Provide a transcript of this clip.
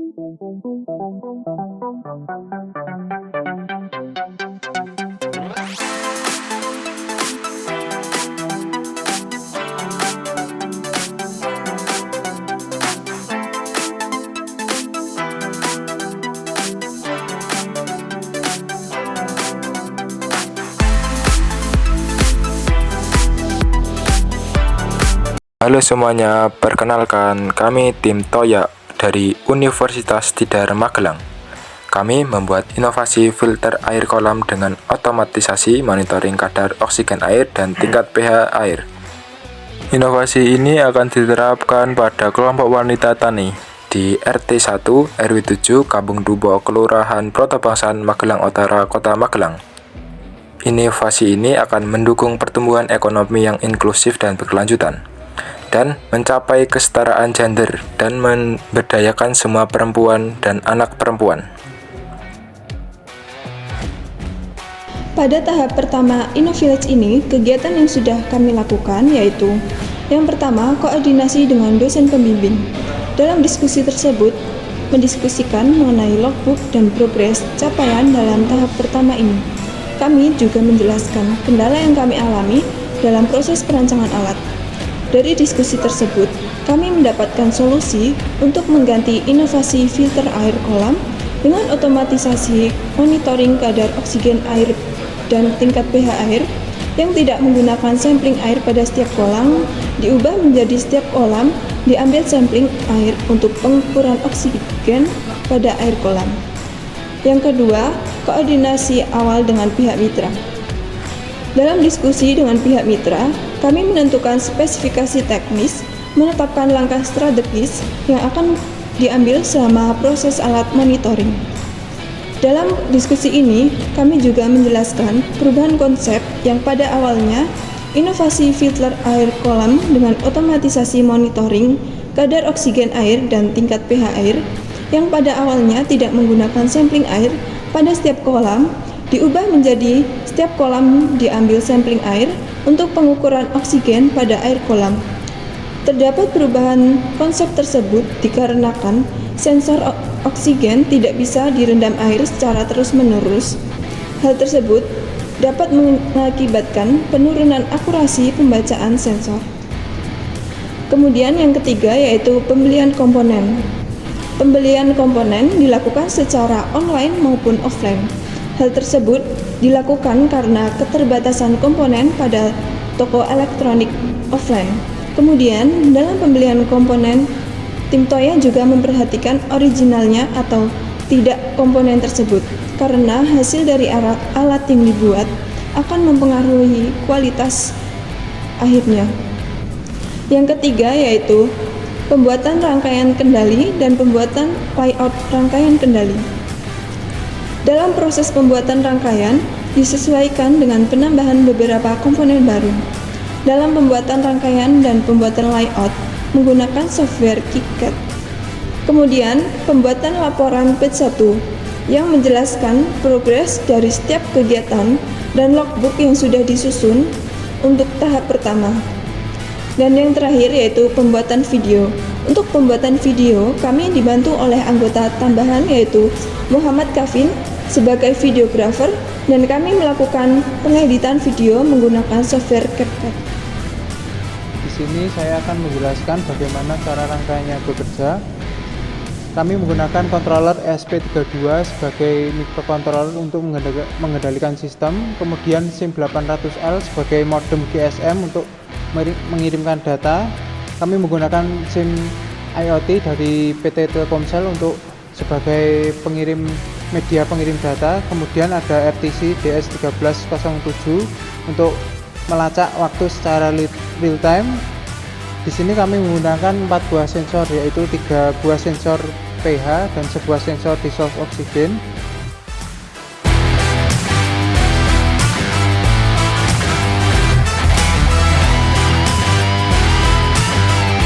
Halo semuanya, perkenalkan kami tim Toya dari Universitas Tidar Magelang. Kami membuat inovasi filter air kolam dengan otomatisasi monitoring kadar oksigen air dan tingkat pH air. Inovasi ini akan diterapkan pada kelompok wanita tani di RT 1 RW 7 Kampung Dubo, Kelurahan Protobangsan, Magelang Utara, Kota Magelang. Inovasi ini akan mendukung pertumbuhan ekonomi yang inklusif dan berkelanjutan, dan mencapai kesetaraan gender dan memberdayakan semua perempuan dan anak perempuan. Pada tahap pertama InnoVillage ini, kegiatan yang sudah kami lakukan yaitu: yang pertama, koordinasi dengan dosen pembimbing. Dalam diskusi tersebut, mendiskusikan mengenai logbook dan progres capaian dalam tahap pertama ini. Kami juga menjelaskan kendala yang kami alami dalam proses perancangan alat. Dari diskusi tersebut, kami mendapatkan solusi untuk mengganti inovasi filter air kolam dengan otomatisasi monitoring kadar oksigen air dan tingkat pH air yang tidak menggunakan sampling air pada setiap kolam, diubah menjadi setiap kolam diambil sampling air untuk pengukuran oksigen pada air kolam. Yang kedua, koordinasi awal dengan pihak mitra. Dalam diskusi dengan pihak mitra, kami menentukan spesifikasi teknis, menetapkan langkah strategis yang akan diambil selama proses alat monitoring. Dalam diskusi ini, kami juga menjelaskan perubahan konsep yang pada awalnya inovasi filter air kolam dengan otomatisasi monitoring kadar oksigen air dan tingkat pH air yang pada awalnya tidak menggunakan sampling air pada setiap kolam, diubah menjadi setiap kolam diambil sampling air untuk pengukuran oksigen pada air kolam. Terdapat perubahan konsep tersebut dikarenakan sensor oksigen tidak bisa direndam air secara terus-menerus. Hal tersebut dapat mengakibatkan penurunan akurasi pembacaan sensor. Kemudian yang ketiga yaitu pembelian komponen. Pembelian komponen dilakukan secara online maupun offline. Hal tersebut dilakukan karena keterbatasan komponen pada toko elektronik offline. Kemudian, dalam pembelian komponen, tim Toya juga memperhatikan originalnya atau tidak komponen tersebut, karena hasil dari alat yang dibuat akan mempengaruhi kualitas akhirnya. Yang ketiga yaitu pembuatan rangkaian kendali dan pembuatan layout rangkaian kendali. Dalam proses pembuatan rangkaian, disesuaikan dengan penambahan beberapa komponen baru. Dalam pembuatan rangkaian dan pembuatan layout, menggunakan software KiCad. Kemudian, pembuatan laporan batch 1 yang menjelaskan progres dari setiap kegiatan dan logbook yang sudah disusun untuk tahap pertama. Dan yang terakhir yaitu pembuatan video. Untuk pembuatan video, kami dibantu oleh anggota tambahan yaitu Muhammad Kafin sebagai videographer, dan kami melakukan pengeditan video menggunakan software CapCut. Di sini saya akan menjelaskan bagaimana cara rangkaiannya bekerja. Kami menggunakan controller ESP32 sebagai microcontroller untuk mengendalikan sistem, kemudian SIM800L sebagai modem GSM untuk mengirimkan data. Kami menggunakan SIM IoT dari PT Telkomsel untuk sebagai media pengirim data. Kemudian ada RTC DS1307 untuk melacak waktu secara real time. Di sini kami menggunakan 4 buah sensor, yaitu 3 buah sensor pH dan sebuah sensor dissolved oksigen.